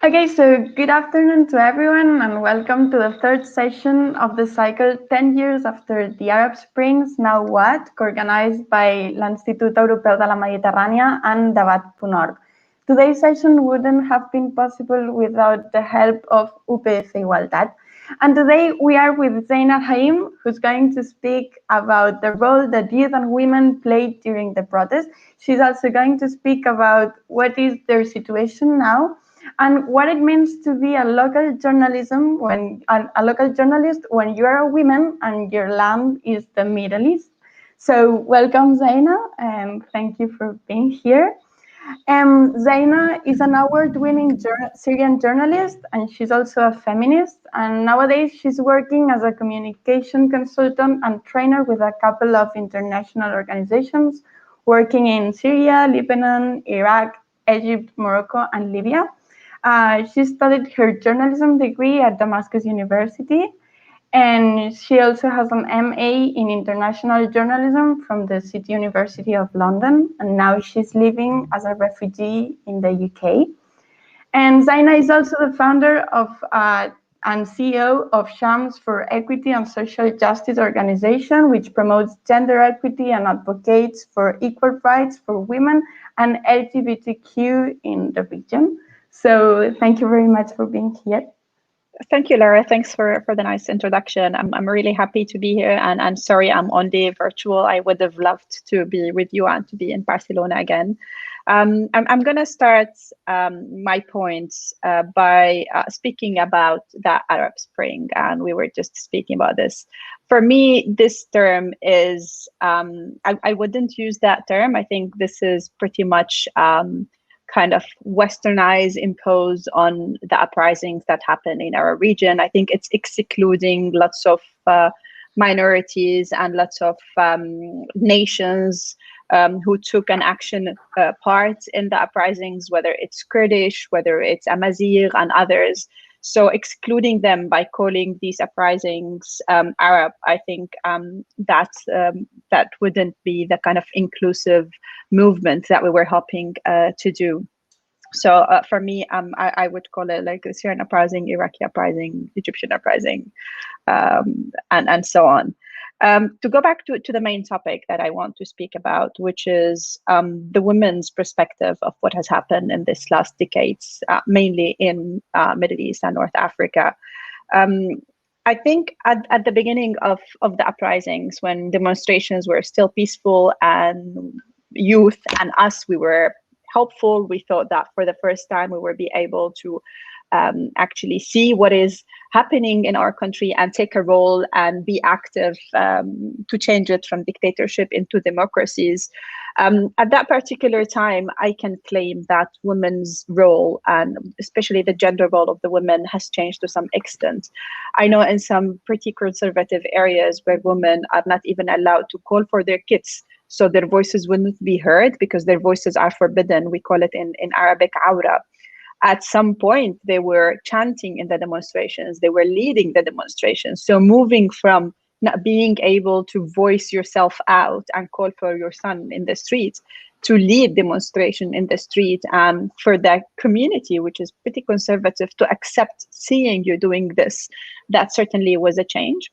Okay, so good afternoon to everyone and welcome to the third session of the cycle 10 years after the Arab Springs, Now What, organized by l'Institut Europeu de la Mediterrània and Debat.org. Today's session wouldn't have been possible without the help of UPF Igualtat. And today we are with Zaina Erhaim, who's going to speak about the role that youth and women played during the protest. She's also going to speak about what is their situation now and what it means to be a local journalism when a local journalist when you are a woman and your land is the Middle East. So welcome, Zaina, and thank you for being here. Zaina is an award-winning Syrian journalist, and she's also a feminist. And nowadays, she's working as a communication consultant and trainer with a couple of international organizations, working in Syria, Lebanon, Iraq, Egypt, Morocco, and Libya. She studied her journalism degree at Damascus University, and she also has an MA in international journalism from the City University of London, and now she's living as a refugee in the UK. And Zaina is also the founder of and CEO of Shams for Equity and Social Justice organization, which promotes gender equity and advocates for equal rights for women and LGBTQ in the region. So thank you very much for being here. Thank you, Laura. Thanks for the nice introduction. I'm really happy to be here, and I'm sorry I'm only virtual. I would have loved to be with you and to be in Barcelona again. I'm going to start my points by speaking about the Arab Spring, and we were just speaking about this. For me, this term is, I wouldn't use that term. I think this is pretty much kind of westernized, imposed on the uprisings that happen in our region. I think it's excluding lots of minorities and lots of nations who took an action part in the uprisings, whether it's Kurdish, whether it's Amazigh and others. So excluding them by calling these uprisings Arab, I think that wouldn't be the kind of inclusive movement that we were hoping to do. So for me, I would call it like a Syrian uprising, Iraqi uprising, Egyptian uprising, and so on. To go back to the main topic that I want to speak about, which is the women's perspective of what has happened in this last decades, mainly in Middle East and North Africa. I think at the beginning of the uprisings, when demonstrations were still peaceful and youth and us, we were hopeful. We thought that for the first time we would be able to actually see what is happening in our country and take a role and be active to change it from dictatorship into democracies. At that particular time, I can claim that women's role, and especially the gender role of the women, has changed to some extent. I know in some pretty conservative areas where women are not even allowed to call for their kids, so their voices wouldn't be heard because their voices are forbidden. We call it in Arabic awra. At some point, they were chanting in the demonstrations. They were leading the demonstrations. So moving from not being able to voice yourself out and call for your son in the street to lead demonstration in the street, and for the community, which is pretty conservative, to accept seeing you doing this, that certainly was a change.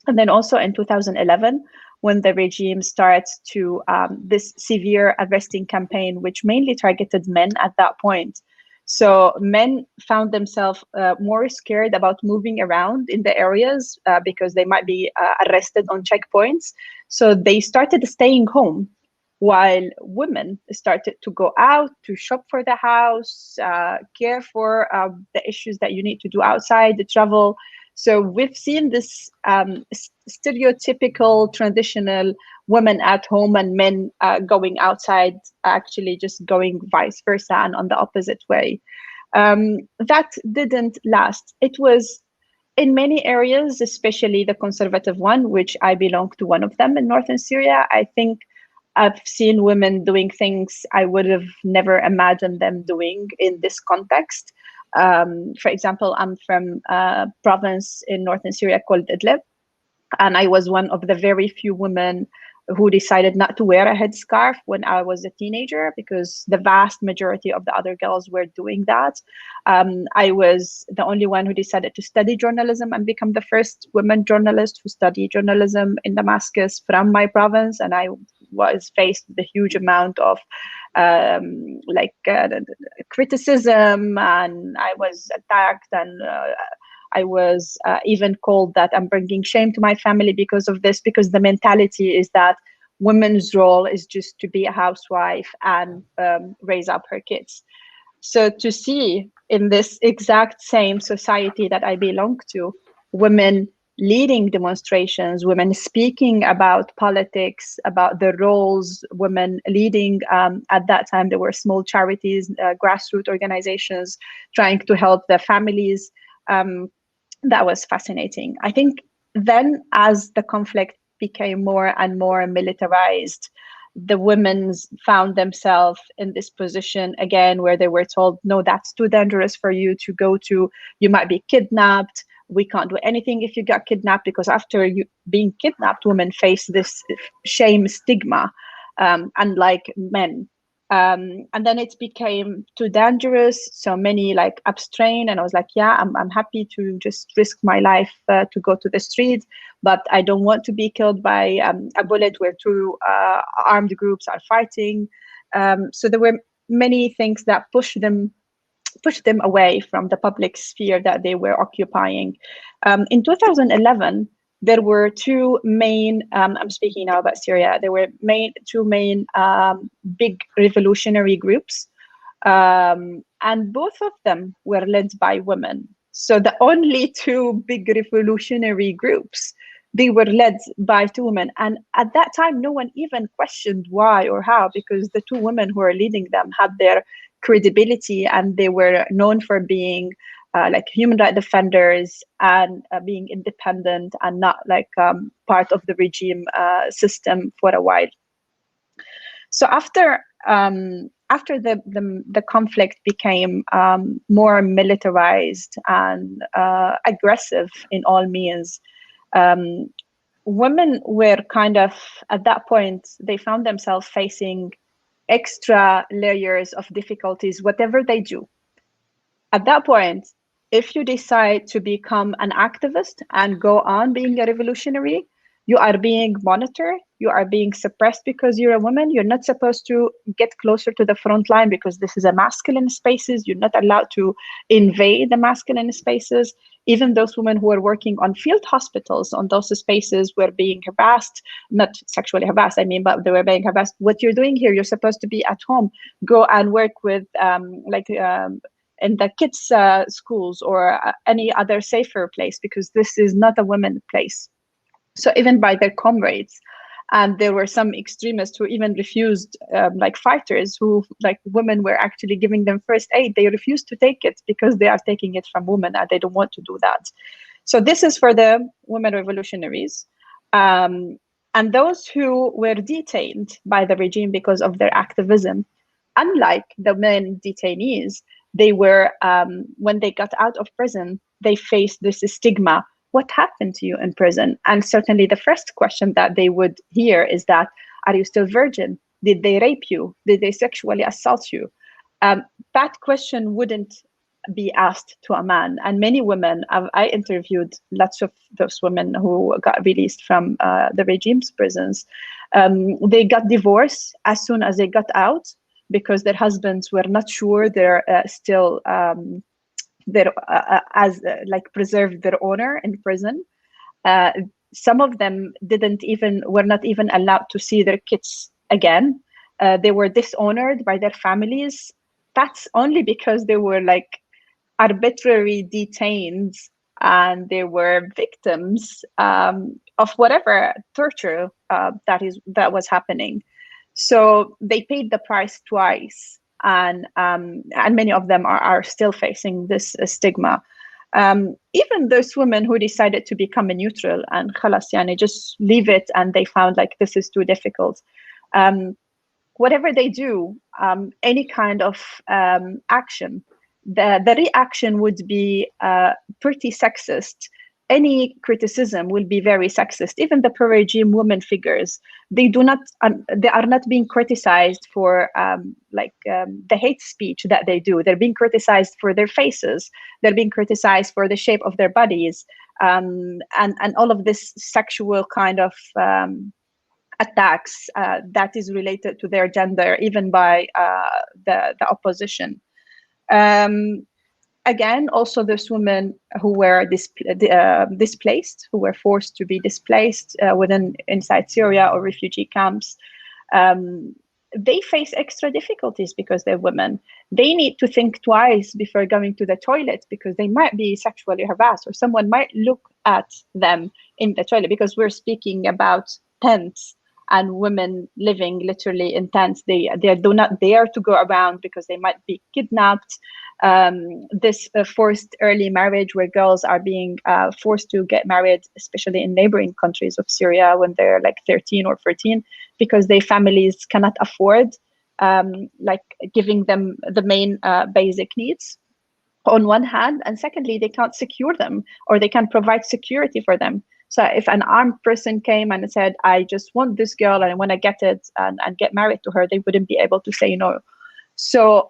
And then also in 2011, when the regime starts to this severe arresting campaign, which mainly targeted men at that point. So men found themselves more scared about moving around in the areas because they might be arrested on checkpoints. So they started staying home, while women started to go out to shop for the house, care for the issues that you need to do outside, the travel. So we've seen this stereotypical, traditional women at home and men going outside, actually just going vice versa and on the opposite way. That didn't last. It was in many areas, especially the conservative one, which I belong to one of them in northern Syria. I think I've seen women doing things I would have never imagined them doing in this context. For example, I'm from a province in northern Syria called Idlib, and I was one of the very few women who decided not to wear a headscarf when I was a teenager, because the vast majority of the other girls were doing that. I was the only one who decided to study journalism and become the first woman journalist who studied journalism in Damascus from my province. And I was faced with a huge amount of criticism, and I was attacked, and I was even called that I'm bringing shame to my family because of this, because the mentality is that women's role is just to be a housewife and raise up her kids. So to see in this exact same society that I belong to, women leading demonstrations, women speaking about politics, about the roles, women leading, at that time there were small charities, grassroots organizations trying to help their families. That was fascinating. I think then, as the conflict became more and more militarized, the women found themselves in this position again where they were told, no, that's too dangerous for you to go to. You might be kidnapped. We can't do anything if you got kidnapped, because after you being kidnapped, women face this shame stigma, unlike men. And then it became too dangerous. So many like abstain, and I was like, yeah, I'm happy to just risk my life to go to the street, but I don't want to be killed by a bullet where two armed groups are fighting. So there were many things that pushed them away from the public sphere that they were occupying. In 2011, there were two main, I'm speaking now about Syria, there were two main big revolutionary groups, and both of them were led by women. So the only two big revolutionary groups, they were led by two women. And at that time, no one even questioned why or how, because the two women who were leading them had their credibility, and they were known for being like human rights defenders and being independent and not like part of the regime system for a while. So after the conflict became more militarized and aggressive in all means, women were kind of, at that point, they found themselves facing extra layers of difficulties, whatever they do. At that point, if you decide to become an activist and go on being a revolutionary, you are being monitored, you are being suppressed because you're a woman. You're not supposed to get closer to the front line because this is a masculine spaces. You're not allowed to invade the masculine spaces. Even those women who are working on field hospitals on those spaces were being harassed, not sexually harassed, I mean, but they were being harassed. What you're doing here, you're supposed to be at home, go and work with in the kids' schools or any other safer place, because this is not a women's place. So even by their comrades, and there were some extremists who even refused, like fighters who, like women were actually giving them first aid. They refused to take it because they are taking it from women and they don't want to do that. So this is for the women revolutionaries. And those who were detained by the regime because of their activism, unlike the men detainees, they were, when they got out of prison, they faced this stigma. What happened to you in prison? And certainly the first question that they would hear is that, are you still virgin? Did they rape you? Did they sexually assault you? That question wouldn't be asked to a man. And many women, I interviewed lots of those women who got released from the regime's prisons. They got divorced as soon as they got out because their husbands were not sure they're still preserved their honor in prison. Some of them were not even allowed to see their kids again. They were dishonored by their families. That's only because they were like arbitrarily detained and they were victims of whatever torture that was happening. So they paid the price twice. And many of them are still facing this stigma. Even those women who decided to become a neutral and khalas, yani, just leave it, and they found like this is too difficult. Whatever they do, any kind of action, the reaction would be pretty sexist. any criticism will be very sexist. Even the pro-regime women figures, they are not being criticized for the hate speech that they do. They're being criticized for their faces. They're being criticized for the shape of their bodies, and all of this sexual kind of attacks that is related to their gender, even by the opposition. Again, also there's women who were displaced, who were forced to be displaced inside Syria or refugee camps. They face extra difficulties because they're women. They need to think twice before going to the toilet because they might be sexually harassed, or someone might look at them in the toilet, because we're speaking about tents and women living literally in tents. They do not dare to go around because they might be kidnapped. This forced early marriage, where girls are being forced to get married, especially in neighboring countries of Syria when they're like 13 or 14, because their families cannot afford giving them the main basic needs on one hand, and secondly, they can't secure them, or they can't provide security for them. So if an armed person came and said, I just want this girl and I want to get it and get married to her, they wouldn't be able to say no. So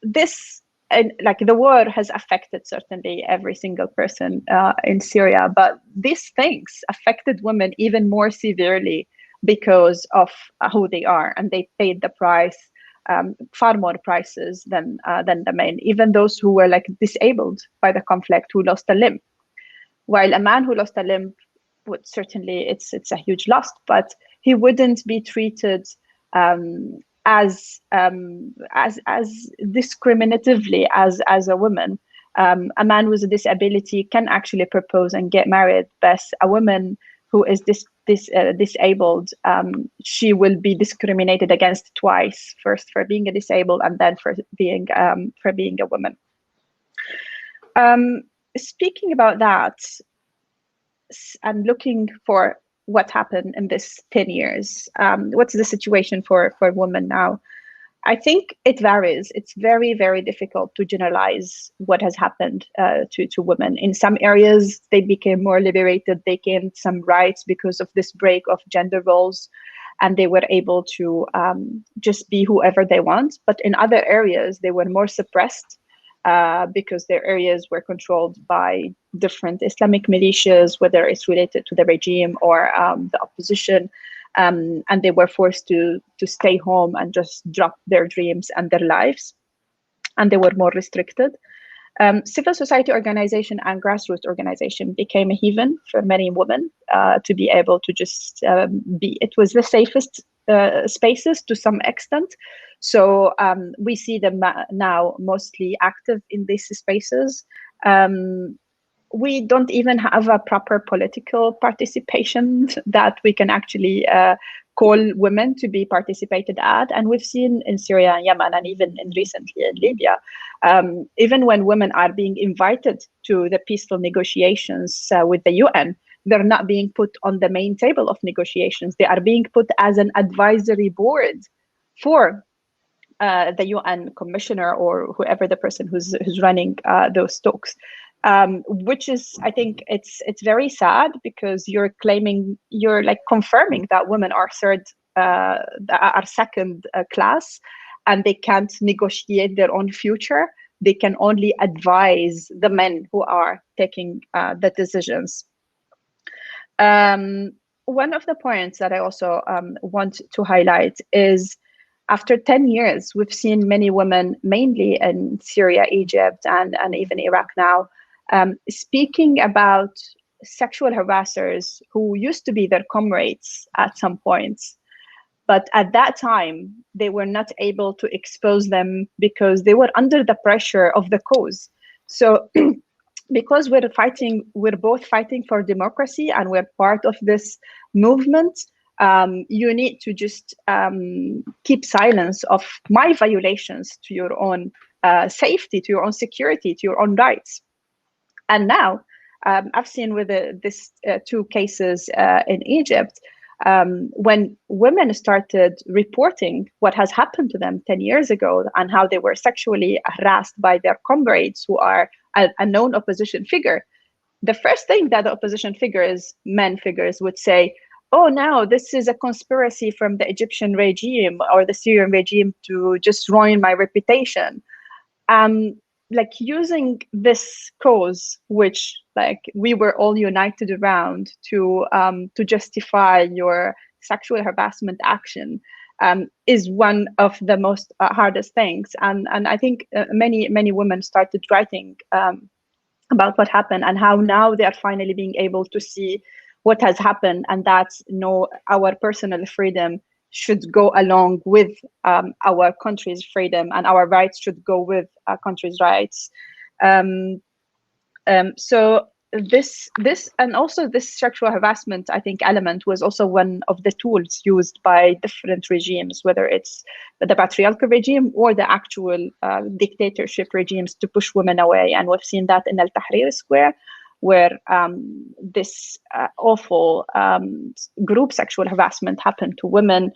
this, and the war has affected certainly every single person in Syria, but these things affected women even more severely because of who they are, and they paid the price, far more prices than the men, even those who were disabled by the conflict, who lost a limb. While a man who lost a limb would certainly, it's a huge loss, but he wouldn't be treated as discriminatively as a woman. A man with a disability can actually propose and get married, but a woman who is disabled, she will be discriminated against twice: first for being a disabled, and then for being a woman. Speaking about that, and looking for what happened in this 10 years, what's the situation for women now? I think it varies. It's very, very difficult to generalize what has happened to women. In some areas, they became more liberated. They gained some rights because of this break of gender roles, and they were able to just be whoever they want. But in other areas, they were more suppressed because their areas were controlled by different Islamic militias, whether it's related to the regime or the opposition. And they were forced to stay home and just drop their dreams and their lives, and they were more restricted. Civil society organization and grassroots organization became a haven for many women to be able to just be. It was the safest spaces to some extent. So we see them now mostly active in these spaces. We don't even have a proper political participation that we can actually call women to be participated at. And we've seen in Syria and Yemen, and even recently in Libya, even when women are being invited to the peaceful negotiations with the UN, they're not being put on the main table of negotiations. They are being put as an advisory board for the UN commissioner or whoever the person who's running those talks. Which is, I think it's very sad, because you're confirming that women are second class, and they can't negotiate their own future. They can only advise the men who are taking the decisions. One of the points that I also want to highlight is, after 10 years, we've seen many women, mainly in Syria, Egypt, and even Iraq now, speaking about sexual harassers who used to be their comrades at some points. But at that time, they were not able to expose them because they were under the pressure of the cause. So because we're both fighting for democracy, and we're part of this movement, you need to just keep silence of my violations to your own safety, to your own security, to your own rights. And now I've seen with these two cases in Egypt, when women started reporting what has happened to them 10 years ago and how they were sexually harassed by their comrades who are a known opposition figure, the first thing that the opposition figures, men figures, would say, oh, now this is a conspiracy from the Egyptian regime or the Syrian regime to just ruin my reputation. Like using this cause, which like we were all united around, to justify your sexual harassment action, is one of the most hardest things. And I think many women started writing about what happened and how now they are finally being able to see what has happened, and that's our personal freedom should go along with our country's freedom, and our rights should go with our country's rights. So this and also this sexual harassment, I think, element was also one of the tools used by different regimes, whether it's the patriarchal regime or the actual dictatorship regimes, to push women away. And we've seen that in Al Tahrir Square, where this awful group sexual harassment happened to women.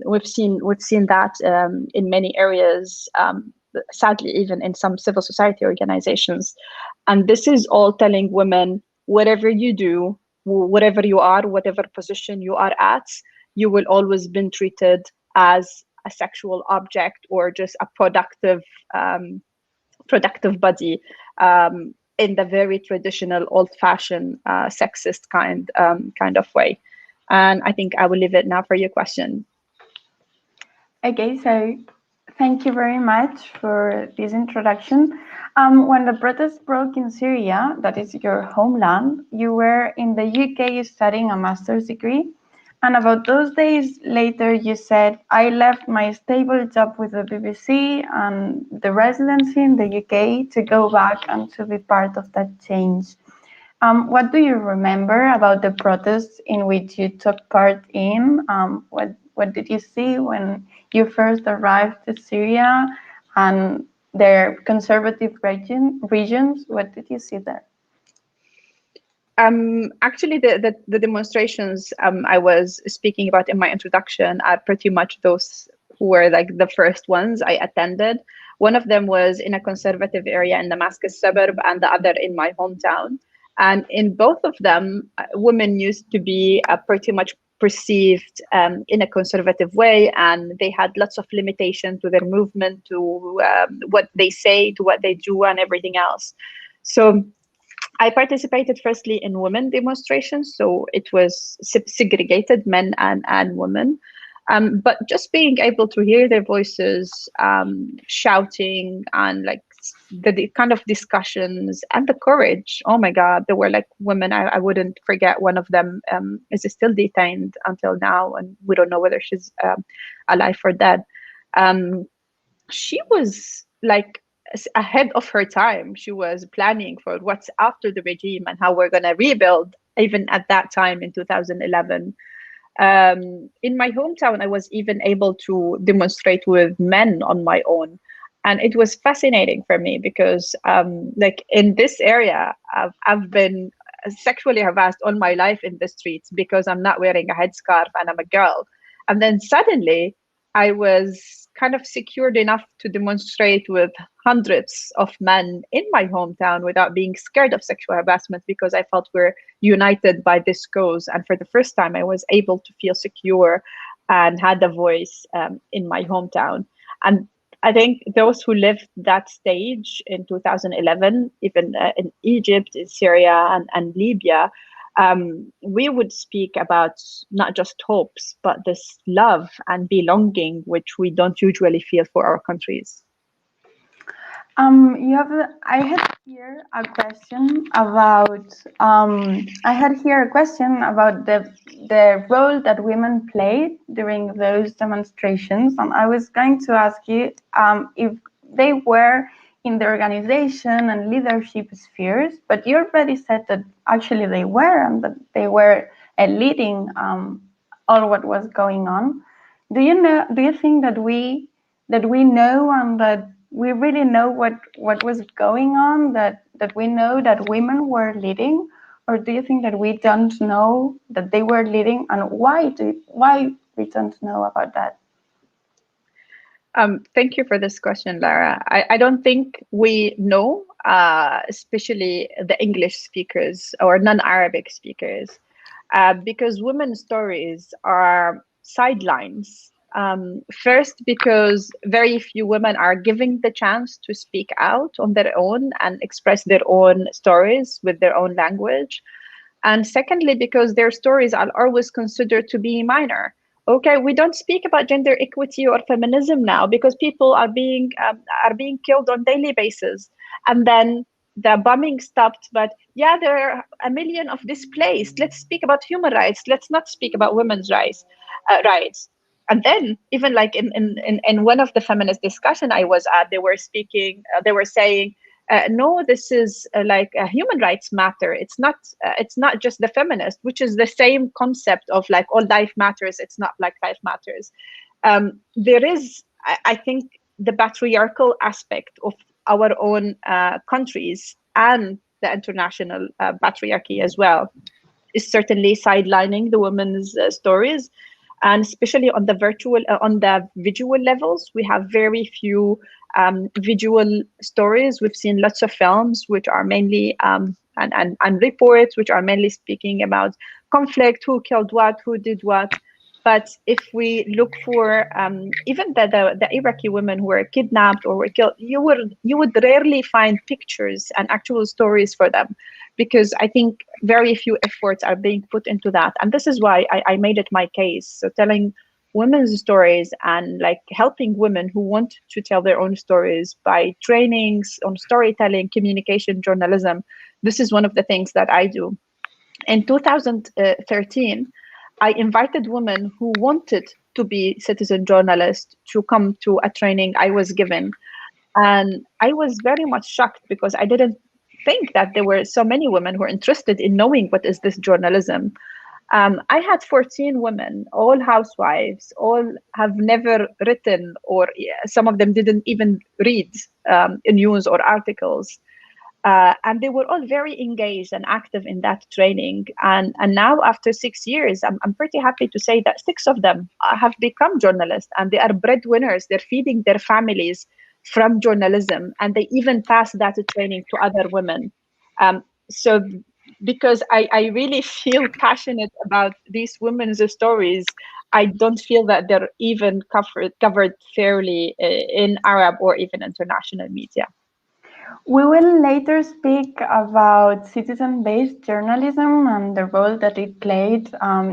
We've seen that in many areas, sadly, even in some civil society organizations. And this is all telling women, whatever you do, whatever you are, whatever position you are at, you will always be treated as a sexual object or just a productive body, in the very traditional, old-fashioned, sexist kind of way. And I think I will leave it now for your question. Okay, so thank you very much for this introduction. When the protests broke in Syria, that is your homeland, you were in the UK studying a master's degree. And about those days later, you said, I left my stable job with the BBC and the residency in the UK to go back and to be part of that change. What do you remember about the protests in which you took part in? What did you see when you first arrived to Syria and their conservative regions? What did you see there? Actually, the demonstrations I was speaking about in my introduction are pretty much those who were like the first ones I attended. One of them was in a conservative area in Damascus suburb, and the other in my hometown. And in both of them, women used to be pretty much perceived in a conservative way, and they had lots of limitation to their movement, to what they say, to what they do, and everything else. So I participated firstly in women demonstrations, so it was segregated, men and women. But just being able to hear their voices, shouting, and like the kind of discussions and the courage. Oh my God, there were like women, I wouldn't forget. One of them is still detained until now, and we don't know whether she's alive or dead. She was like ahead of her time. She was planning for what's after the regime and how we're going to rebuild, even at that time in 2011. In my hometown, I was even able to demonstrate with men on my own. And it was fascinating for me because like in this area, I've been sexually harassed all my life in the streets because I'm not wearing a headscarf and I'm a girl. And then suddenly I was kind of secured enough to demonstrate with hundreds of men in my hometown without being scared of sexual harassment, because I felt we're united by this cause. And for the first time, I was able to feel secure and had a voice in my hometown. And I think those who lived that stage in 2011, even in Egypt, in Syria, and Libya, we would speak about not just hopes, but this love and belonging, which we don't usually feel for our countries. I had here a question about the role that women played during those demonstrations, and I was going to ask you if they were in the organization and leadership spheres, but you already said that actually they were, and that they were leading all what was going on. Do you think that we know and that we really know what was going on, that we know that women were leading, or do you think that we don't know that they were leading, and why we don't know about that? Thank you for this question, Lara. I don't think we know especially the English speakers or non-Arabic speakers, because women's stories are sidelines. First, because very few women are given the chance to speak out on their own and express their own stories with their own language. And secondly, because their stories are always considered to be minor. Okay, we don't speak about gender equity or feminism now because people are being killed on daily basis. And then the bombing stopped, but yeah, there are a million of displaced. Let's speak about human rights. Let's not speak about women's rights. And then even like in one of the feminist discussion I was at, they were speaking, they were saying, no, this is like a human rights matter. It's not just the feminist, which is the same concept of like all life matters. It's not Black Lives Matters. There is, I think, the patriarchal aspect of our own countries and the international patriarchy as well is certainly sidelining the women's stories. And especially on the visual levels, we have very few visual stories. We've seen lots of films which are mainly and reports which are mainly speaking about conflict, who killed what, who did what. But if we look for even the Iraqi women who were kidnapped or were killed, you would rarely find pictures and actual stories for them, because I think very few efforts are being put into that. And this is why I made it my case. So telling women's stories and like helping women who want to tell their own stories by trainings on storytelling, communication, journalism. This is one of the things that I do. In 2013, I invited women who wanted to be citizen journalists to come to a training I was given. And I was very much shocked because I didn't think that there were so many women who are interested in knowing what is this journalism. I had 14 women, all housewives, all have never written, or some of them didn't even read news or articles. And they were all very engaged and active in that training. And now after 6 years, I'm pretty happy to say that 6 of them have become journalists and they are breadwinners. They're feeding their families from journalism, and they even pass that training to other women. So because I really feel passionate about these women's stories, I don't feel that they're even covered fairly in Arab or even international media. We will later speak about citizen-based journalism and the role that it played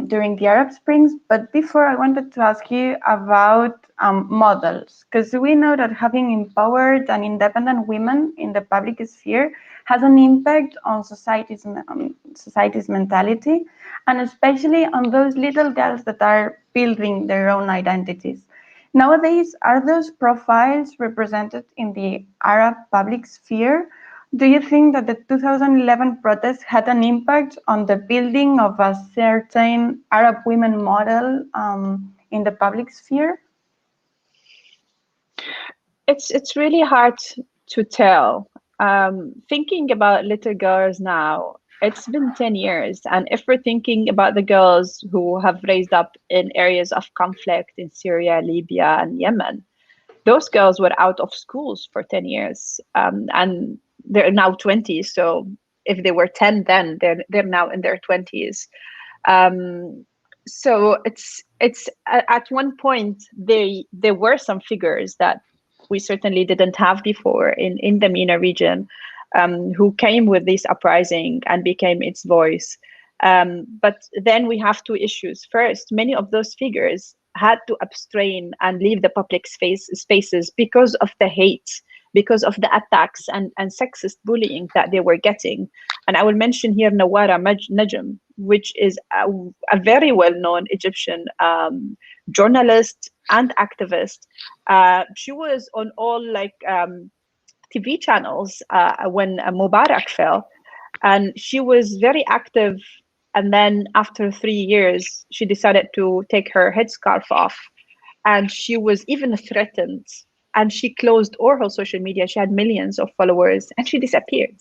during the Arab Springs. But before, I wanted to ask you about models, because we know that having empowered and independent women in the public sphere has an impact on society's mentality, and especially on those little girls that are building their own identities. Nowadays, are those profiles represented in the Arab public sphere? Do you think that the 2011 protests had an impact on the building of a certain Arab women model in the public sphere? It's really hard to tell. Thinking about little girls now, it's been 10 years. And if we're thinking about the girls who have raised up in areas of conflict in Syria, Libya, and Yemen, those girls were out of schools for 10 years. And they're now 20. So if they were 10 then, they're now in their 20s. So it's at one point, there were some figures that we certainly didn't have before in the MENA region, who came with this uprising and became its voice. But then we have 2 issues. First, many of those figures had to abstain and leave the public spaces because of the hate, because of the attacks and sexist bullying that they were getting. And I will mention here Nawara Najm, which is a very well-known Egyptian journalist and activist. She was on all TV channels when Mubarak fell, and she was very active. And then after 3 years, she decided to take her headscarf off, and she was even threatened. And she closed all her social media. She had millions of followers, and she disappeared.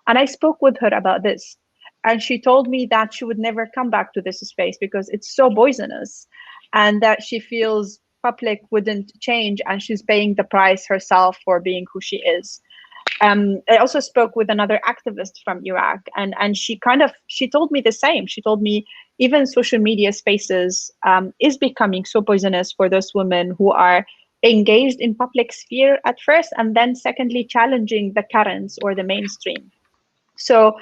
And I spoke with her about this, and she told me that she would never come back to this space because it's so poisonous, and that she feels public wouldn't change, and she's paying the price herself for being who she is. I also spoke with another activist from Iraq, and she told me the same. She told me even social media spaces is becoming so poisonous for those women who are engaged in public sphere at first, and then secondly, challenging the currents or the mainstream. So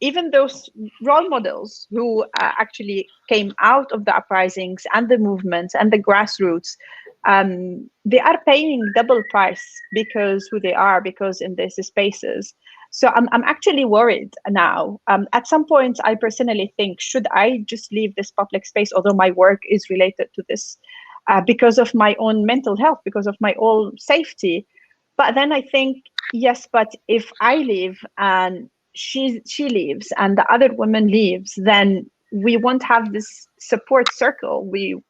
even those role models who actually came out of the uprisings and the movements and the grassroots, they are paying double price because who they are, because in these spaces. So I'm actually worried now. At some point, I personally think, should I just leave this public space, although my work is related to this, because of my own mental health, because of my own safety? But then I think, yes, but if I leave and she leaves and the other woman leaves, then we won't have this support circle. We're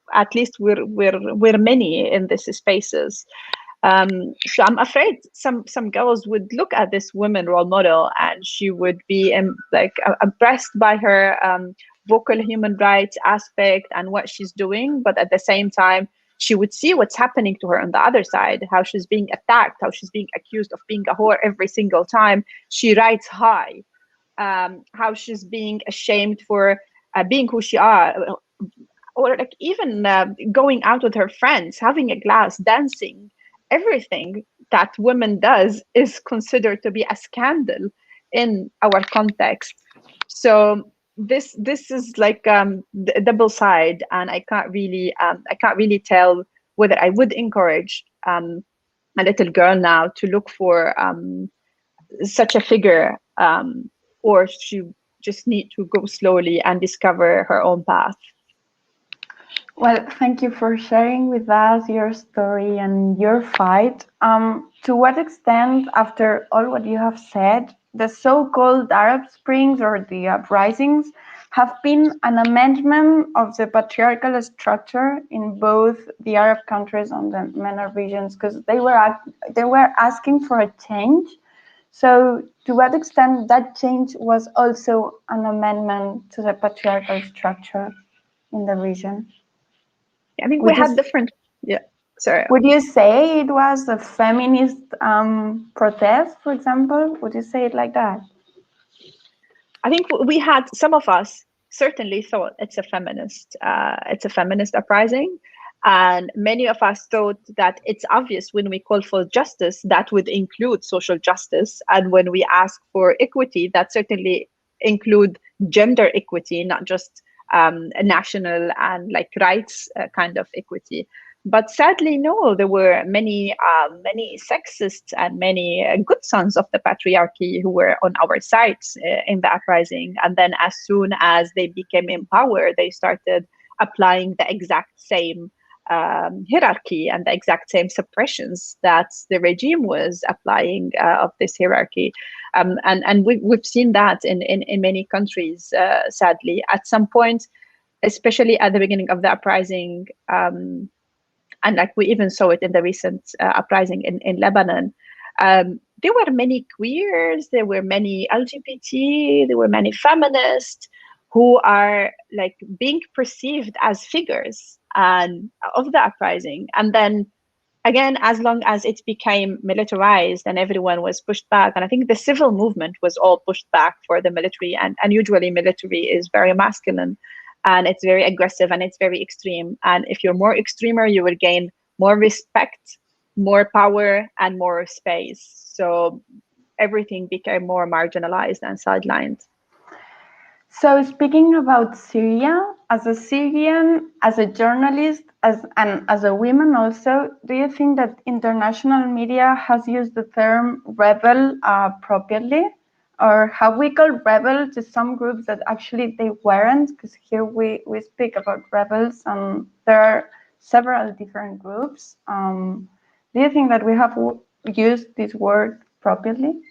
many in these spaces. So I'm afraid some girls would look at this woman role model and she would be impressed by her vocal human rights aspect and what she's doing, but at the same time she would see what's happening to her on the other side, how she's being attacked, how she's being accused of being a whore every single time she writes high, how she's being ashamed for being who she are, or like even going out with her friends, having a glass, dancing. Everything that women does is considered to be a scandal in our context. So this is like a double side, and I can't really tell whether I would encourage a little girl now to look for such a figure, or she just need to go slowly and discover her own path. Well, thank you for sharing with us your story and your fight. To what extent, after all what you have said, the so-called Arab Springs or the uprisings have been an amendment of the patriarchal structure in both the Arab countries and the MENA regions, because they were asking for a change. So to what extent that change was also an amendment to the patriarchal structure in the region? I think we had different. Yeah, sorry. Would you say it was a feminist protest, for example? Would you say it like that? I think we had, some of us certainly thought it's a feminist uprising, and many of us thought that it's obvious when we call for justice that would include social justice, and when we ask for equity that certainly include gender equity, not just national and like rights kind of equity. But sadly, no, there were many sexists and many good sons of the patriarchy who were on our sides in the uprising. And then as soon as they became in power, they started applying the exact same hierarchy and the exact same suppressions that the regime was applying of this hierarchy. And we've seen that in many countries, sadly. At some point, especially at the beginning of the uprising, and like we even saw it in the recent uprising in Lebanon, there were many queers, there were many LGBT, there were many feminists who are like being perceived as figures of the uprising. And then again, as long as it became militarized and everyone was pushed back, and I think the civil movement was all pushed back for the military, and usually military is very masculine, and it's very aggressive and it's very extreme. And if you're more extremer, you will gain more respect, more power, and more space. So everything became more marginalized and sidelined. So speaking about Syria, as a Syrian, as a journalist, and as a woman also, do you think that international media has used the term rebel appropriately? Or have we called rebel to some groups that actually they weren't? Because here we speak about rebels and there are several different groups. Do you think that we have used this word properly?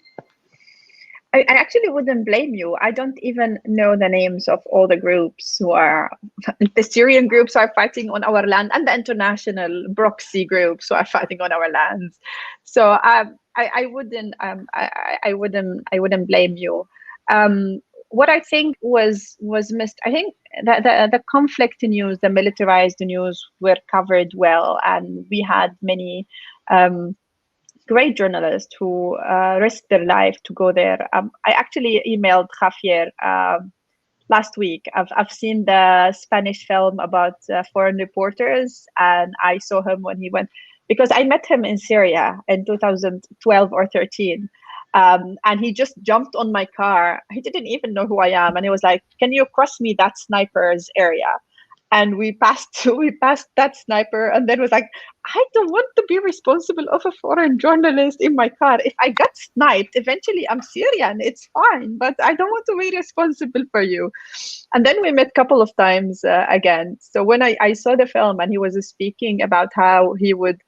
I actually wouldn't blame you. I don't even know the names of all the groups who are, the Syrian groups are fighting on our land, and the international proxy groups who are fighting on our lands. So I wouldn't blame you. What I think was missed, I think that the conflict news, the militarized news were covered well, and we had many great journalists who risked their life to go there. I actually emailed Javier last week. I've seen the Spanish film about foreign reporters, and I saw him when he went, because I met him in Syria in 2012 or 13. And he just jumped on my car. He didn't even know who I am. And he was like, can you cross me that sniper's area? And we passed that sniper, and then was like, I don't want to be responsible of a foreign journalist in my car. If I got sniped, eventually I'm Syrian, it's fine, but I don't want to be responsible for you. And then we met a couple of times again. So when I saw the film and he was speaking about how he would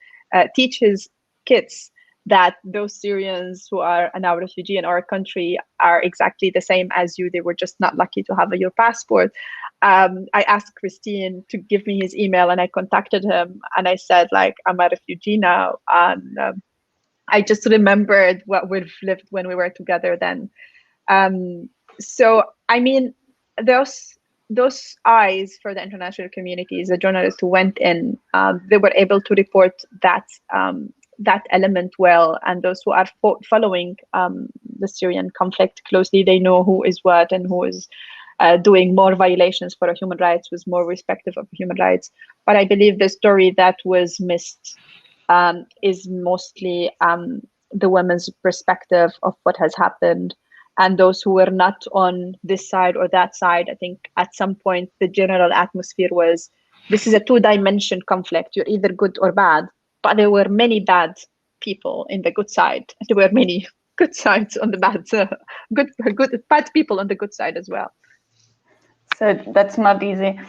teach his kids that those Syrians who are now refugee in our country are exactly the same as you. They were just not lucky to have your passport. I asked Christine to give me his email, and I contacted him, and I said, like, I'm a refugee now. And I just remembered what we've lived when we were together then. So, I mean, those eyes for the international communities, the journalists who went in, they were able to report that element well, and those who are following the Syrian conflict closely, they know who is what and who is doing more violations for human rights, was more respectful of human rights. But I believe the story that was missed is mostly the women's perspective of what has happened, and those who were not on this side or that side. I think at some point the general atmosphere was, this is a two-dimension conflict, you're either good or bad. But there were many bad people in the good side. There were many good sides on the bad, bad people on the good side as well. So that's not easy.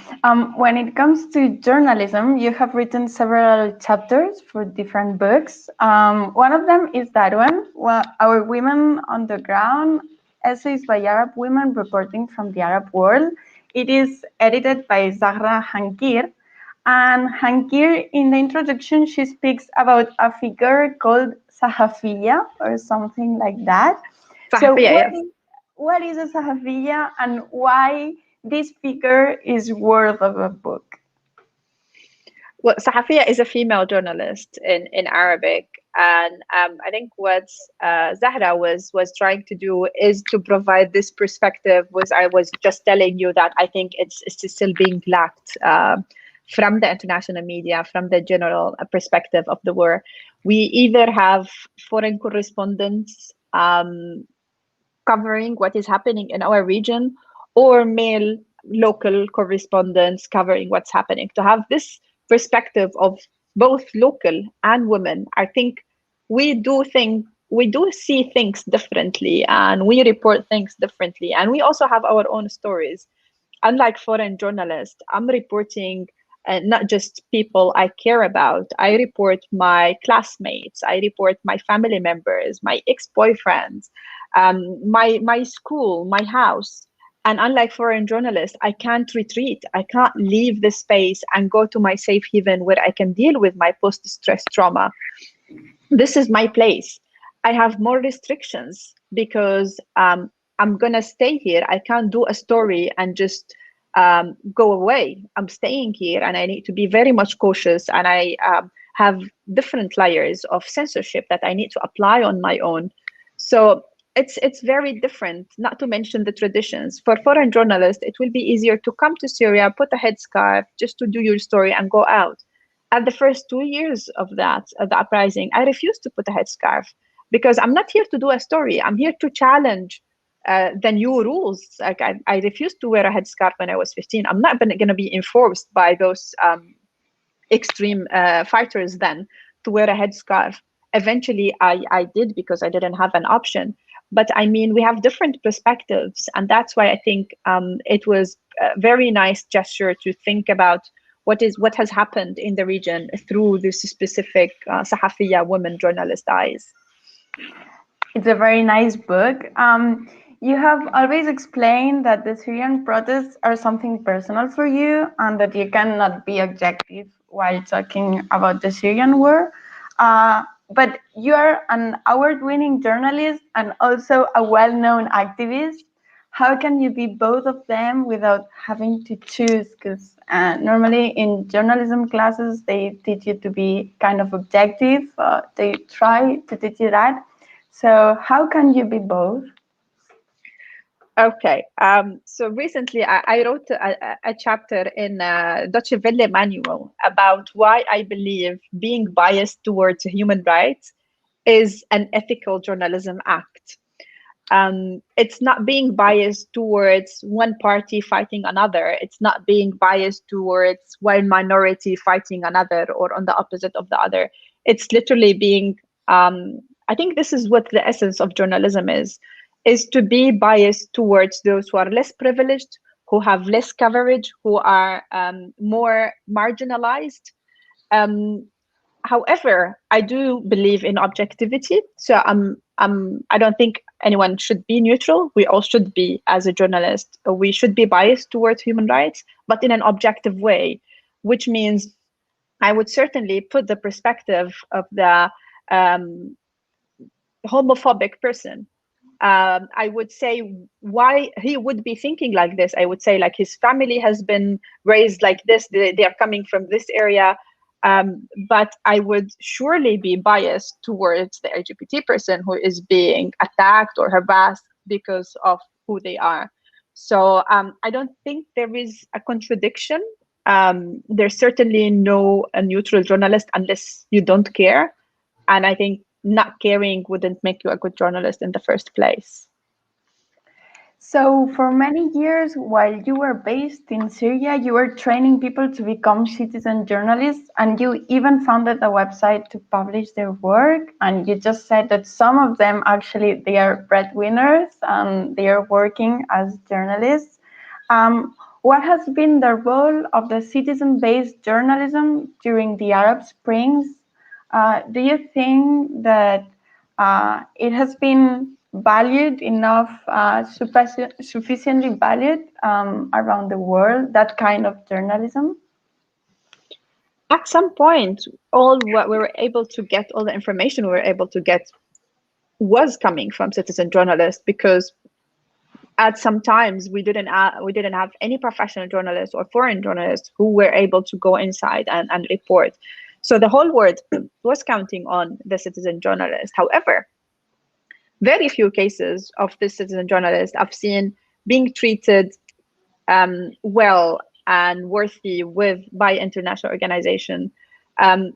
When it comes to journalism, you have written several chapters for different books. One of them is that one, Our Women on the Ground, Essays by Arab Women Reporting from the Arab World. It is edited by Zahra Hankir. And Hankir, in the introduction, she speaks about a figure called Sahafiya or something like that. Sahafiya, so what is a Sahafiya, and why this figure is worth of a book? Well, Sahafiya is a female journalist in Arabic. And I think what Zahra was trying to do is to provide this perspective, was I was just telling you that I think it's still being lacked from the international media, from the general perspective of the war. We either have foreign correspondents covering what is happening in our region, or male local correspondents covering what's happening. To have this perspective of both local and women, I think we do see things differently, and we report things differently, and we also have our own stories. Unlike foreign journalists, I'm reporting not just people I care about. I report my classmates, I report my family members, my ex-boyfriends, my school, my house. And unlike foreign journalists, I can't retreat. I can't leave the space and go to my safe haven where I can deal with my post-stress trauma. This is my place. I have more restrictions because I'm gonna stay here. I can't do a story and just go away. I'm staying here, and I need to be very much cautious, and I have different layers of censorship that I need to apply on my own. So it's very different, not to mention the traditions. For foreign journalists, it will be easier to come to Syria, put a headscarf, just to do your story and go out. At the first 2 years of the uprising, I refused to put a headscarf because I'm not here to do a story. I'm here to challenge the new rules. Like I refused to wear a headscarf when I was 15. I'm not going to be enforced by those extreme fighters then to wear a headscarf. Eventually, I did because I didn't have an option. But I mean, we have different perspectives, and that's why I think it was a very nice gesture to think about what has happened in the region through this specific Sahafiya women journalist eyes. It's a very nice book. You have always explained that the Syrian protests are something personal for you, and that you cannot be objective while talking about the Syrian war. But you are an award-winning journalist and also a well-known activist. how can you be both of them without having to choose? Because normally in journalism classes, they teach you to be kind of objective. They try to teach you that. So how can you be both? Okay, so recently I wrote a chapter in Deutsche Welle manual about why I believe being biased towards human rights is an ethical journalism act. It's not being biased towards one party fighting another. It's not being biased towards one minority fighting another or on the opposite of the other. It's literally being, I think this is what the essence of journalism is to be biased towards those who are less privileged, who have less coverage, who are more marginalized. However, I do believe in objectivity. So I don't think anyone should be neutral. We all should be, as a journalist, we should be biased towards human rights, but in an objective way, which means I would certainly put the perspective of the homophobic person. I would say why he would be thinking like this. I would say like his family has been raised like this. They are coming from this area. But I would surely be biased towards the LGBT person who is being attacked or harassed because of who they are. So I don't think there is a contradiction. There's certainly no a neutral journalist unless you don't care. And I think not caring wouldn't make you a good journalist in the first place. So for many years, while you were based in Syria, you were training people to become citizen journalists, and you even founded a website to publish their work. And you just said that some of them actually, they are breadwinners and they are working as journalists. What has been the role of the citizen-based journalism during the Arab Springs? Do you think that it has been valued enough, sufficiently valued around the world, that kind of journalism? At some point, all what we were able to get, all the information we were able to get was coming from citizen journalists, because at some times we didn't have any professional journalists or foreign journalists who were able to go inside and report. So the whole world was counting on the citizen journalist. However, very few cases of this citizen journalist I've seen being treated well and worthy by international organization.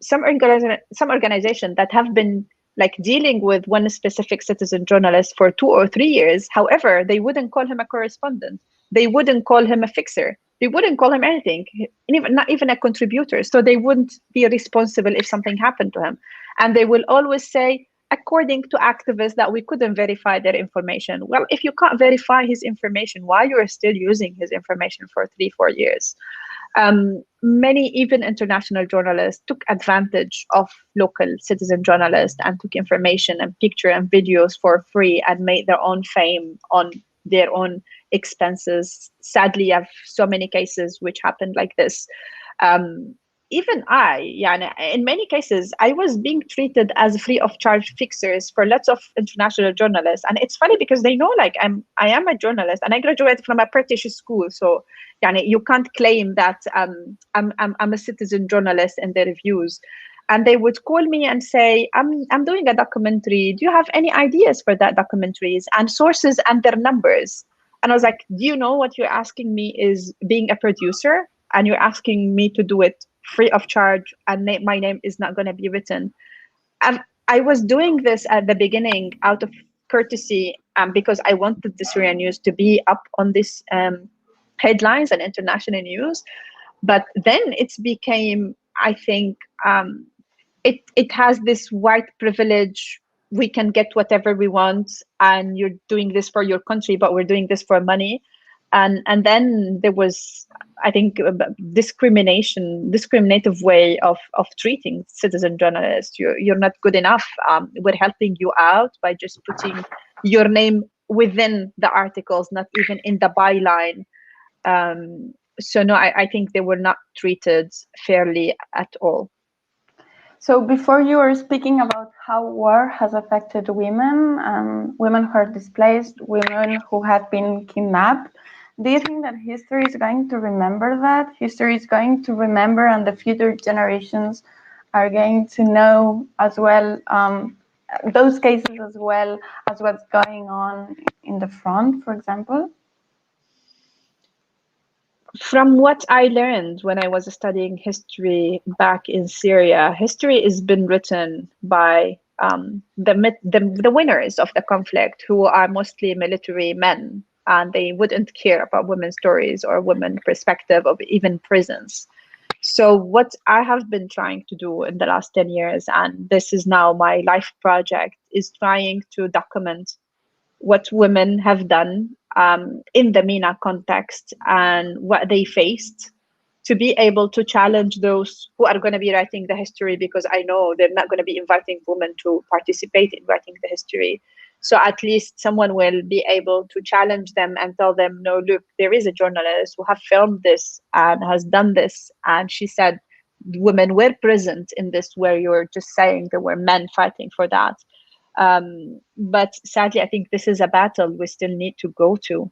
Some organization that have been like dealing with one specific citizen journalist for 2 or 3 years. However, they wouldn't call him a correspondent. They wouldn't call him a fixer. They wouldn't call him anything, not even a contributor. So they wouldn't be responsible if something happened to him. And they will always say, according to activists, that we couldn't verify their information. Well, if you can't verify his information, why you are still using his information for 3-4 years? Many even international journalists took advantage of local citizen journalists and took information and picture and videos for free and made their own fame on their own expenses. Sadly, I have so many cases which happened like this. Even in many cases, I was being treated as free of charge fixers for lots of international journalists. And it's funny because they know like I am a journalist and I graduated from a British school. So you can't claim that I'm a citizen journalist in their reviews. And they would call me and say, I'm doing a documentary. Do you have any ideas for that documentaries and sources and their numbers? And I was like, do you know what you're asking me is being a producer? And you're asking me to do it free of charge, and my name is not going to be written. I was doing this at the beginning out of courtesy, because I wanted the Syrian news to be up on this headlines and international news. But then it became, I think, it has this white privilege. We can get whatever we want, and you're doing this for your country, but we're doing this for money. And then there was, I think, a discriminative way of treating citizen journalists. You're not good enough. We're helping you out by just putting your name within the articles, not even in the byline. So no, I think they were not treated fairly at all. So before you were speaking about how war has affected women, women who are displaced, women who have been kidnapped, do you think that history is going to remember that? History is going to remember, and the future generations are going to know as well those cases as well as what's going on in the front, for example? From what I learned when I was studying history back in Syria, history has been written by the winners of the conflict, who are mostly military men, and they wouldn't care about women's stories or women perspective of even prisons. So what I have been trying to do in the last 10 years, and this is now my life project, is trying to document what women have done in the MENA context and what they faced, to be able to challenge those who are going to be writing the history, because I know they're not going to be inviting women to participate in writing the history. So at least someone will be able to challenge them and tell them, no, look, there is a journalist who have filmed this and has done this, and she said women were present in this, where you're just saying there were men fighting for that. But sadly, I think this is a battle we still need to go to.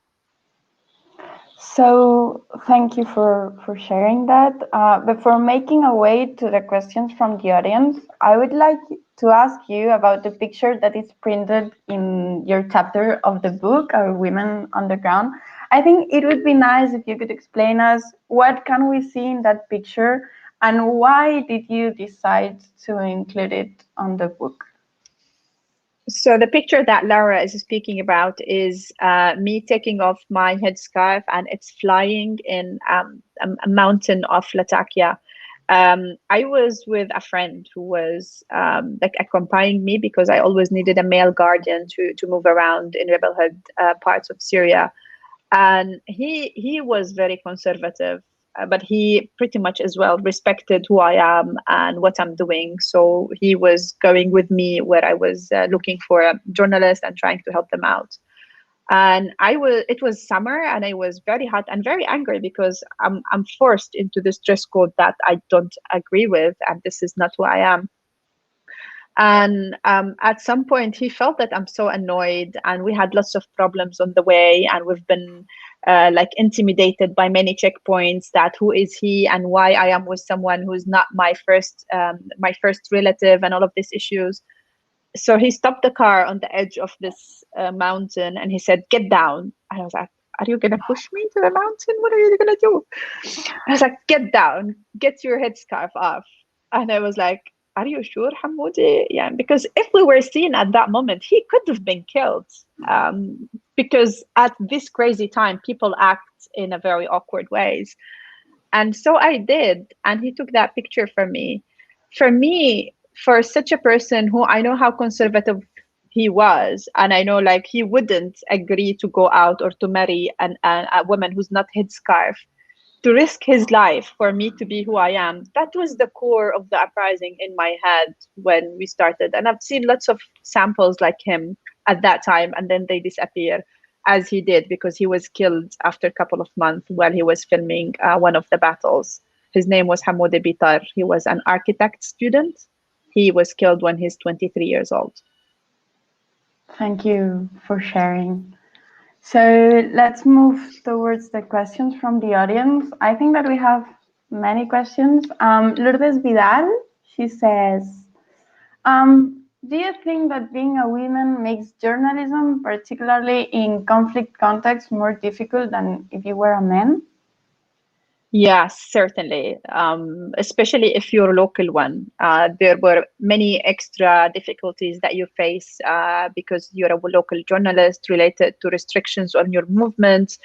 So thank you for sharing that. Before making a way to the questions from the audience, I would like to ask you about the picture that is printed in your chapter of the book, Our Women on the Ground. I think it would be nice if you could explain us what can we see in that picture, and why did you decide to include it on the book? So the picture that Laura is speaking about is me taking off my headscarf, and it's flying in a mountain of Latakia. I was with a friend who was like accompanying me, because I always needed a male guardian to move around in rebelhood parts of Syria. And he was very conservative, but he pretty much as well respected who I am and what I'm doing. So he was going with me where I was looking for a journalist and trying to help them out. And it was summer, and I was very hot and very angry, because I'm forced into this dress code that I don't agree with, and this is not who I am. And at some point, he felt that I'm so annoyed, and we had lots of problems on the way, and we've been like intimidated by many checkpoints, that who is he and why I am with someone who's not my first relative, and all of these issues. So he stopped the car on the edge of this mountain, and he said, "Get down." And I was like, "Are you gonna push me to the mountain? What are you gonna do?" I was like, "Get down, get your headscarf off." And I was like, "Are you sure, Hamoudi?" Yeah, because if we were seen at that moment, he could have been killed. Because at this crazy time, people act in a very awkward ways. And so I did, and he took that picture for me. For me, for such a person who I know how conservative he was, and I know like he wouldn't agree to go out or to marry a woman who's not headscarf, to risk his life for me to be who I am, that was the core of the uprising in my head when we started. And I've seen lots of samples like him at that time, and then they disappear, as he did, because he was killed after a couple of months while he was filming one of the battles. His name was Hamoudi Bitar. He was an architect student. He was killed when he's 23 years old. Thank you for sharing. So let's move towards the questions from the audience. I think that we have many questions. Lourdes Vidal, she says, do you think that being a woman makes journalism, particularly in conflict contexts, more difficult than if you were a man? Yes, certainly, especially if you're a local one. There were many extra difficulties that you face because you're a local journalist, related to restrictions on your movements,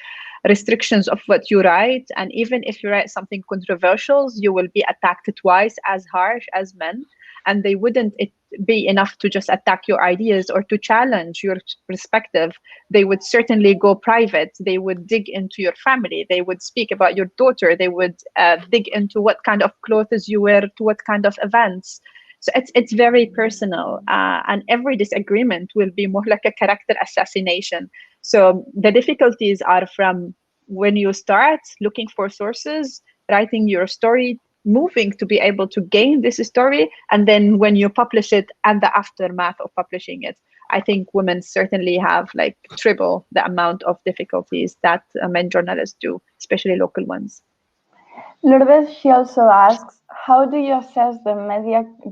restrictions of what you write. And even if you write something controversial, you will be attacked twice as harsh as men. And they wouldn't be enough to just attack your ideas or to challenge your perspective. They would certainly go private. They would dig into your family. They would speak about your daughter. They would dig into what kind of clothes you wear to what kind of events. So it's very personal, and every disagreement will be more like a character assassination. So the difficulties are from when you start looking for sources, writing your story, moving to be able to gain this story, and then when you publish it and the aftermath of publishing it. I think women certainly have like triple the amount of difficulties that men journalists do, especially local ones. Lourdes, she also asks, how do you assess the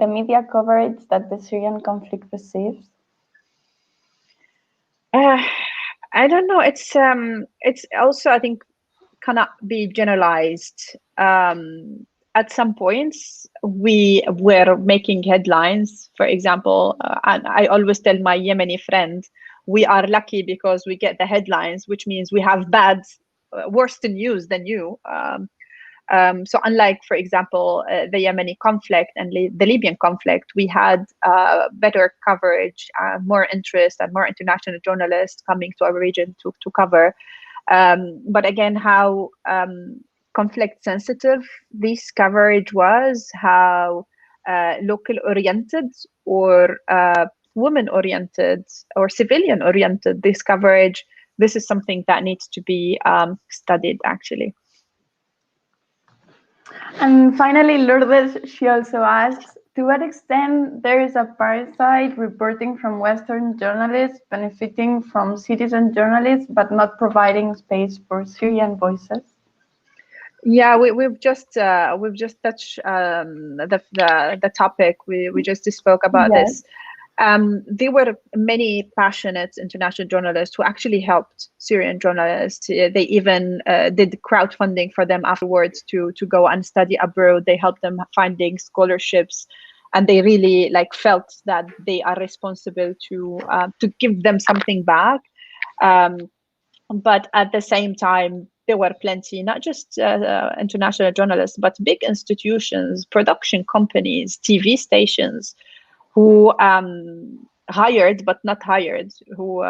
media coverage that the Syrian conflict receives? I don't know. It's also, I think, cannot be generalized. At some points, we were making headlines, for example, and I always tell my Yemeni friend, we are lucky because we get the headlines, which means we have worse news than you. So unlike, for example, the Yemeni conflict and the Libyan conflict, we had better coverage, more interest, and more international journalists coming to our region to cover. But again, how conflict sensitive this coverage was, how local oriented or women oriented or civilian oriented this coverage, this is something that needs to be studied actually. And finally, Lourdes, she also asks, to what extent there is apartheid reporting from Western journalists benefiting from citizen journalists, but not providing space for Syrian voices? Yeah, we've just touched the topic. We just spoke about this. There were many passionate international journalists who actually helped Syrian journalists. They even did crowdfunding for them afterwards to go and study abroad. They helped them finding scholarships, and they really like felt that they are responsible to give them something back. But at the same time, there were plenty, not just international journalists, but big institutions, production companies, TV stations, who hired but not hired, who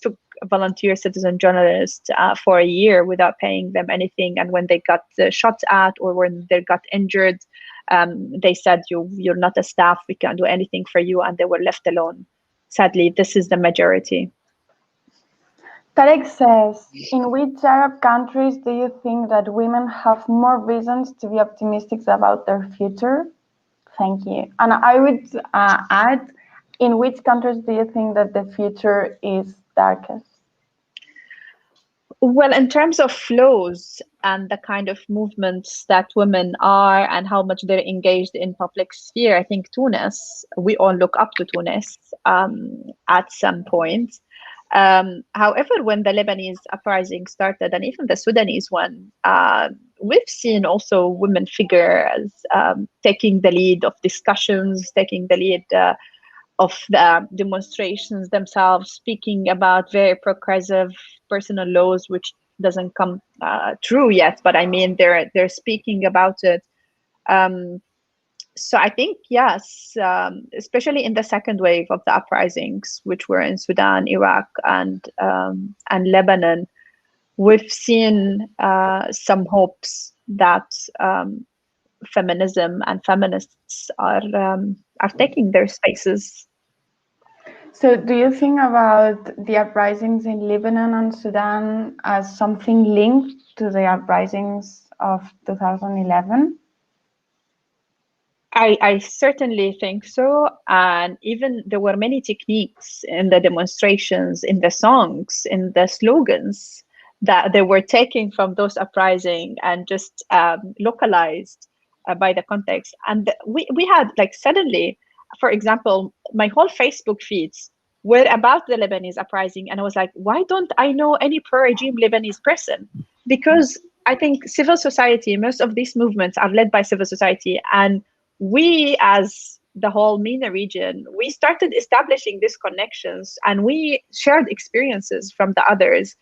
took volunteer citizen journalists for a year without paying them anything. And when they got shot at or when they got injured, they said, you're not a staff, we can't do anything for you, and they were left alone. Sadly, this is the majority. Tarek says, in which Arab countries do you think that women have more reasons to be optimistic about their future? Thank you. And I would add, in which countries do you think that the future is darkest? Well, in terms of flows and the kind of movements that women are and how much they're engaged in public sphere, I think Tunis, we all look up to Tunis at some point. However, when the Lebanese uprising started, and even the Sudanese one, we've seen also women figures taking the lead of discussions, taking the lead of the demonstrations themselves, speaking about very progressive personal laws, which doesn't come true yet, but I mean, they're speaking about it. So I think, yes, especially in the second wave of the uprisings, which were in Sudan, Iraq, and Lebanon, we've seen some hopes that feminism and feminists are taking their spaces. So do you think about the uprisings in Lebanon and Sudan as something linked to the uprisings of 2011? I certainly think so. And even there were many techniques in the demonstrations, in the songs, in the slogans that they were taking from those uprisings and just localized by the context. And we had like suddenly, for example, my whole Facebook feeds were about the Lebanese uprising. And I was like, why don't I know any pro-regime Lebanese person? Because I think civil society, most of these movements are led by civil society. And we, as the whole MENA region, we started establishing these connections and we shared experiences from the others.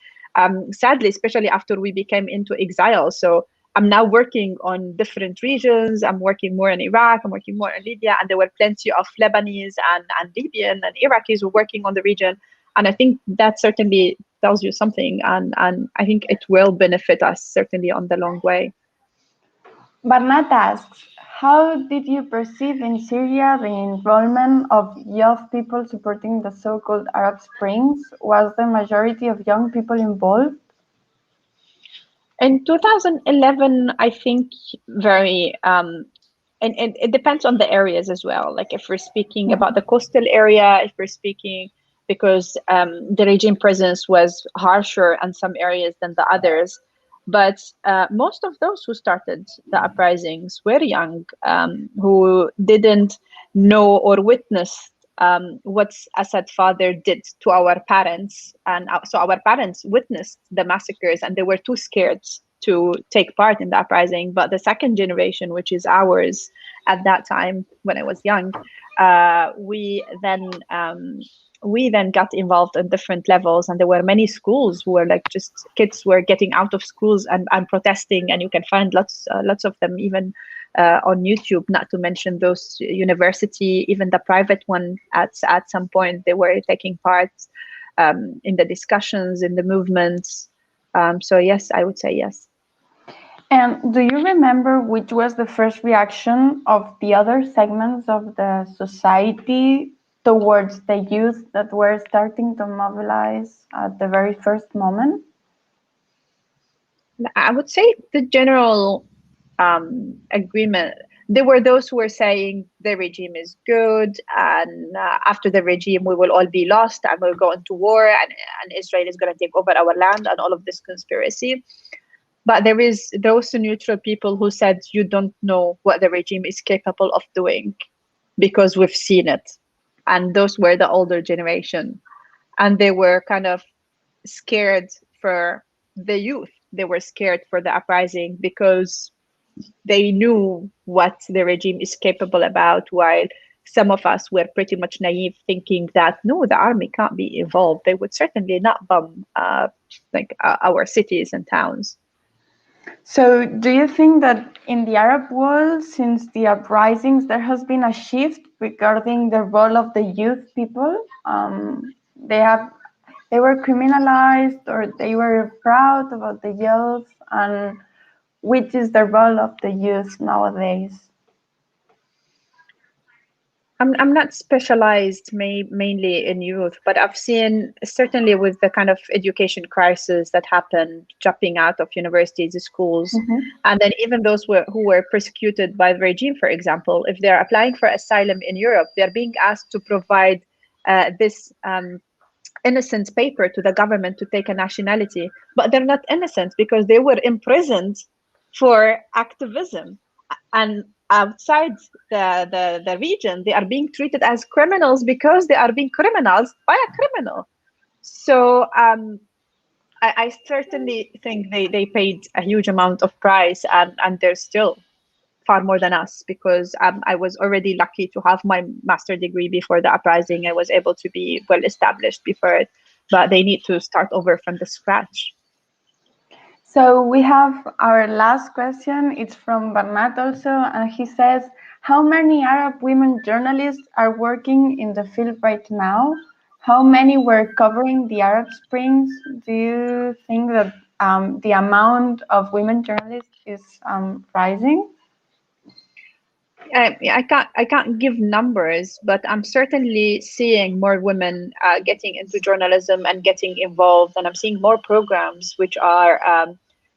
Sadly, especially after we became into exile. So I'm now working on different regions. I'm working more in Iraq, I'm working more in Libya, and there were plenty of Lebanese and Libyan and Iraqis who were working on the region. And I think that certainly tells you something. And I think it will benefit us certainly on the long way. Barnat asks, how did you perceive in Syria the involvement of young people supporting the so-called Arab Springs? Was the majority of young people involved? In 2011, I think very, and it depends on the areas as well. Like if we're speaking about the coastal area, if we're speaking, because the regime presence was harsher in some areas than the others. But most of those who started the uprisings were young, who didn't know or witness what Assad's father did to our parents. And so our parents witnessed the massacres and they were too scared to take part in the uprising. But the second generation, which is ours at that time when I was young, we then got involved in different levels, and there were many schools who were like just kids were getting out of schools and protesting, and you can find lots of them even on YouTube, not to mention those university, even the private one at some point they were taking part in the discussions, in the movements. So yes, I would say yes. And do you remember which was the first reaction of the other segments of the society towards the youth that were starting to mobilize at the very first moment? I would say the general agreement. There were those who were saying the regime is good, and after the regime we will all be lost and we'll go into war, and Israel is going to take over our land, and all of this conspiracy. But there is those neutral people who said you don't know what the regime is capable of doing because we've seen it. And those were the older generation. And they were kind of scared for the youth. They were scared for the uprising because they knew what the regime is capable about, while some of us were pretty much naive, thinking that no, the army can't be involved. They would certainly not bomb our cities and towns. So do you think that in the Arab world, since the uprisings, there has been a shift regarding the role of the youth people? They were criminalized, or they were proud about the youth, and which is the role of the youth nowadays? I'm not specialized mainly in youth, but I've seen, certainly with the kind of education crisis that happened, dropping out of universities, schools, and then even those who were persecuted by the regime, for example, if they're applying for asylum in Europe, they're being asked to provide this innocence paper to the government to take a nationality, but they're not innocent because they were imprisoned for activism. And outside the region, they are being treated as criminals because they are being criminalized by a criminal. So I certainly think they paid a huge amount of price, and they're still far more than us, because I was already lucky to have my master's degree before the uprising. I was able to be well established before it, but they need to start over from the scratch. So we have our last question. It's from Bernat also, and he says, how many Arab women journalists are working in the field right now? How many were covering the Arab Springs? Do you think that the amount of women journalists is rising? I can't give numbers, but I'm certainly seeing more women getting into journalism and getting involved, and I'm seeing more programs which are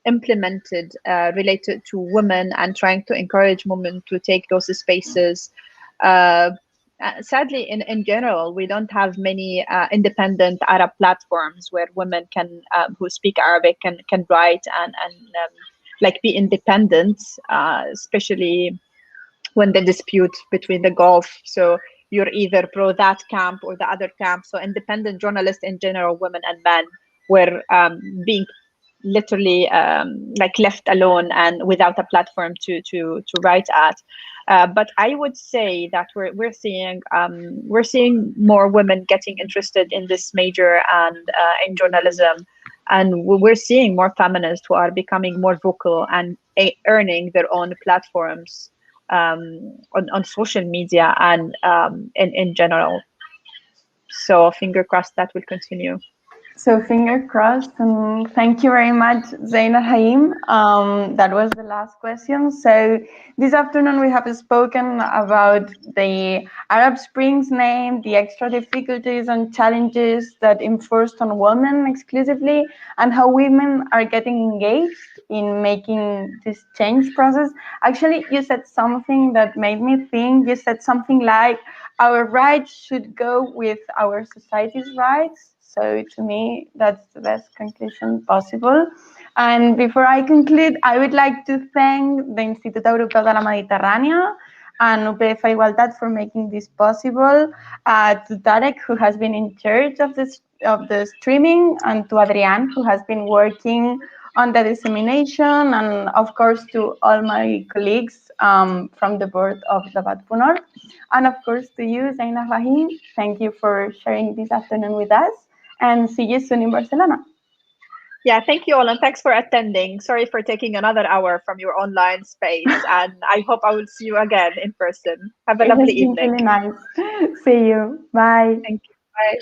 implemented related to women and trying to encourage women to take those spaces. Sadly, in general, we don't have many independent Arab platforms where women can who speak Arabic can write and like be independent, especially when the dispute between the Gulf. So you're either pro that camp or the other camp. So independent journalists in general, women and men, were being literally like left alone and without a platform to write at. But I would say that we're seeing more women getting interested in this major and in journalism, and we're seeing more feminists who are becoming more vocal and earning their own platforms on social media and in general. So finger crossed that will continue. So finger crossed, and thank you very much, Zaina Erhaim. That was the last question. So this afternoon we have spoken about the Arab Springs name, the extra difficulties and challenges that enforced on women exclusively, and how women are getting engaged in making this change process. Actually, you said something that made me think. You said something like, our rights should go with our society's rights. So to me, that's the best conclusion possible. And before I conclude, I would like to thank the Institut Europeu de la Mediterrània and UPF Igualtat for making this possible, to Tarek, who has been in charge of the streaming, and to Adrian, who has been working on the dissemination, and of course to all my colleagues from the board of Debat.org. And of course to you, Zaina Erhaim, thank you for sharing this afternoon with us, and see you soon in Barcelona. Yeah, thank you all, and thanks for attending. Sorry for taking another hour from your online space, and I hope I will see you again in person. Have a lovely evening. Really nice. See you. Bye. Thank you. Bye.